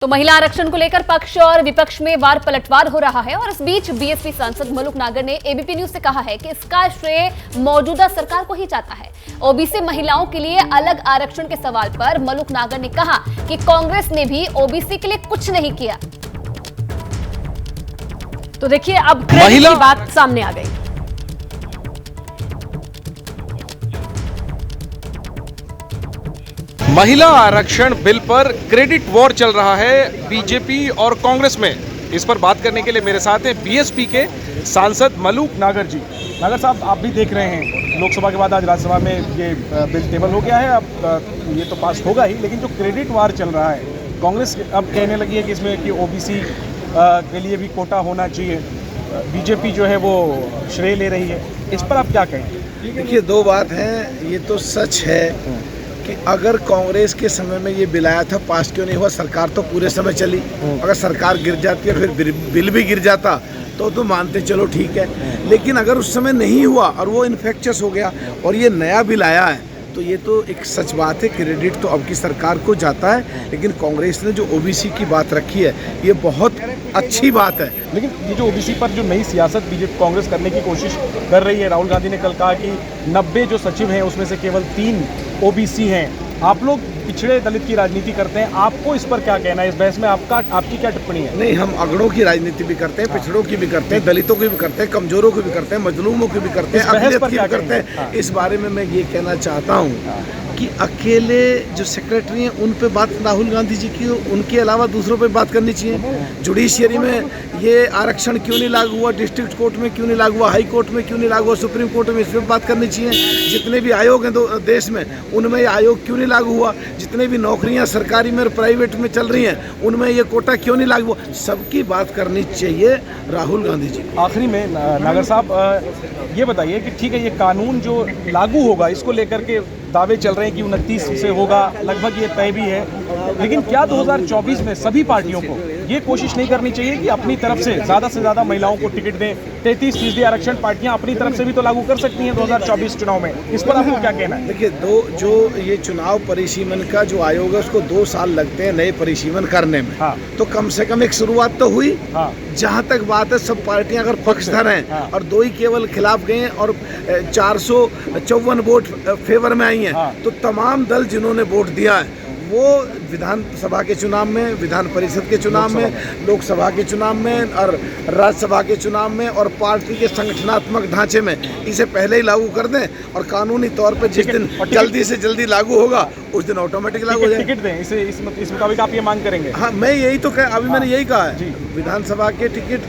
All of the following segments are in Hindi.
तो महिला आरक्षण को लेकर पक्ष और विपक्ष में वार पलटवार हो रहा है और इस बीच बीएसपी सांसद मलूक नागर ने एबीपी न्यूज से कहा है कि इसका श्रेय मौजूदा सरकार को ही जाता है। ओबीसी महिलाओं के लिए अलग आरक्षण के सवाल पर मलूक नागर ने कहा कि कांग्रेस ने भी ओबीसी के लिए कुछ नहीं किया। तो देखिए अब महिला की बात सामने आ गई। महिला आरक्षण बिल पर क्रेडिट वॉर चल रहा है बीजेपी और कांग्रेस में। इस पर बात करने के लिए मेरे साथ हैं बीएसपी के सांसद मलूक नागर जी। नागर साहब, आप भी देख रहे हैं लोकसभा के बाद आज राज्यसभा में ये बिल टेबल हो गया है। अब ये तो पास होगा ही, लेकिन जो क्रेडिट वॉर चल रहा है, कांग्रेस अब कहने लगी है कि इसमें कि ओबीसी के लिए भी कोटा होना चाहिए, बीजेपी जो है वो श्रेय ले रही है। इस पर आप क्या कहें? देखिए, दो बात है। ये तो सच है कि अगर कांग्रेस के समय में ये बिल आया था, पास क्यों नहीं हुआ? सरकार तो पूरे समय चली। अगर सरकार गिर जाती है फिर बिल भी गिर जाता तो मानते चलो ठीक है, लेकिन अगर उस समय नहीं हुआ और वो इन्फेक्शस हो गया और ये नया बिल आया है तो ये तो एक सच बात है। क्रेडिट तो अब की सरकार को जाता है, लेकिन कांग्रेस ने जो ओबीसी की बात रखी है ये बहुत अच्छी बात है। लेकिन ये जो ओबीसी पर जो नई सियासत बीजेपी कांग्रेस करने की कोशिश कर रही है, राहुल गांधी ने कल कहा कि 90 जो सचिव हैं उसमें से केवल 3 ओबीसी हैं। आप लोग पिछड़े दलित की राजनीति करते हैं, आपको इस पर क्या कहना है? इस बहस में आपकी क्या टिप्पणी है? नहीं, हम अगड़ों की राजनीति भी करते हैं, पिछड़ों की भी करते हैं, दलितों की भी करते हैं, कमजोरों की भी करते हैं, मजलूमों की भी करते हैं, अकलियत की भी करते हैं। इस बारे में मैं ये कहना चाहता हूँ कि अकेले जो सेक्रेटरी हैं उन पे बात राहुल गांधी जी की, उनके अलावा दूसरों पे बात करनी चाहिए। जुडिशियरी में ये आरक्षण क्यों नहीं लागू हुआ, डिस्ट्रिक्ट कोर्ट में क्यों नहीं लागू हुआ, हाई कोर्ट में क्यों नहीं लागू हुआ, सुप्रीम कोर्ट में इस पर बात करनी चाहिए। जितने भी आयोग हैं देश में, उनमें ये आयोग क्यों नहीं लागू हुआ? जितने भी नौकरियां सरकारी में और प्राइवेट में चल रही हैं उनमें ये कोटा क्यों नहीं लागू हुआ? सबकी बात करनी चाहिए राहुल गांधी जी। आखिरी में नागर साहब ये बताइए कि ठीक है, ये कानून जो लागू होगा इसको लेकर के दावे चल रहे हैं कि 29 से होगा, लगभग ये तय भी है, लेकिन क्या 2024 में सभी पार्टियों को ये कोशिश नहीं करनी चाहिए कि अपनी तरफ से ज़्यादा महिलाओं को टिकट दें? 33% आरक्षण पार्टियां अपनी तरफ से भी तो लागू कर सकती हैं 2024 चुनाव में। इस पर आपको क्या कहना है? देखिए, जो ये चुनाव परिसीमन का जो आयोग है उसको 2 साल लगते हैं नए परिसीमन करने में। तो कम से कम एक शुरुआत तो हुई। जहाँ तक बात है, सब पार्टियां अगर पक्षधर हैं और 2 ही केवल खिलाफ गए हैं और 454 वोट फेवर में आई हैं, तो तमाम दल जिन्होंने वोट दिया है वो विधानसभा के चुनाव में, विधान परिषद के चुनाव में, लोकसभा के चुनाव में और राज्यसभा के चुनाव में और पार्टी के संगठनात्मक ढांचे में इसे पहले ही लागू कर दें और कानूनी तौर पर जिस दिन जल्दी से जल्दी लागू होगा उस दिन ऑटोमेटिक लागू हो जाए। टिकट दें, इस मुताबिक आप ये मांग करेंगे? हाँ, मैं यही तो अभी मैंने यही कहा है। विधानसभा के टिकट,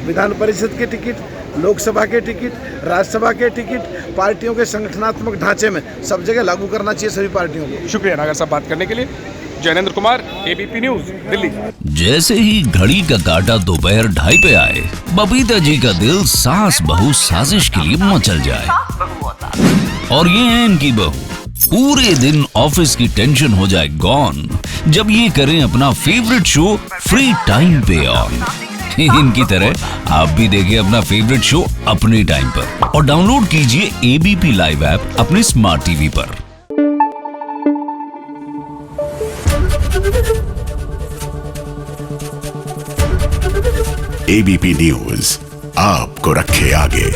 विधान परिषद के टिकट, लोकसभा के टिकट, राज्यसभा के टिकट, पार्टियों के संगठनात्मक ढांचे में सब जगह लागू करना चाहिए सभी पार्टियों को। शुक्रिया नागर साहब बात करने के लिए। Jayendra Kumar, ABP news, Delhi. जैसे ही घड़ी का काटा दोपहर 2:30 पे आए, बबीता जी का दिल सास बहू साजिश के लिए मचल जाए। और ये है इनकी बहू, पूरे दिन ऑफिस की टेंशन हो जाए गॉन जब ये करें अपना फेवरेट शो फ्री टाइम पे ऑन। इनकी तरह आप भी देखिए अपना फेवरेट शो अपने टाइम पर और डाउनलोड कीजिए एबीपी लाइव ऐप अपने स्मार्ट टीवी पर। एबीपी न्यूज आपको रखे आगे।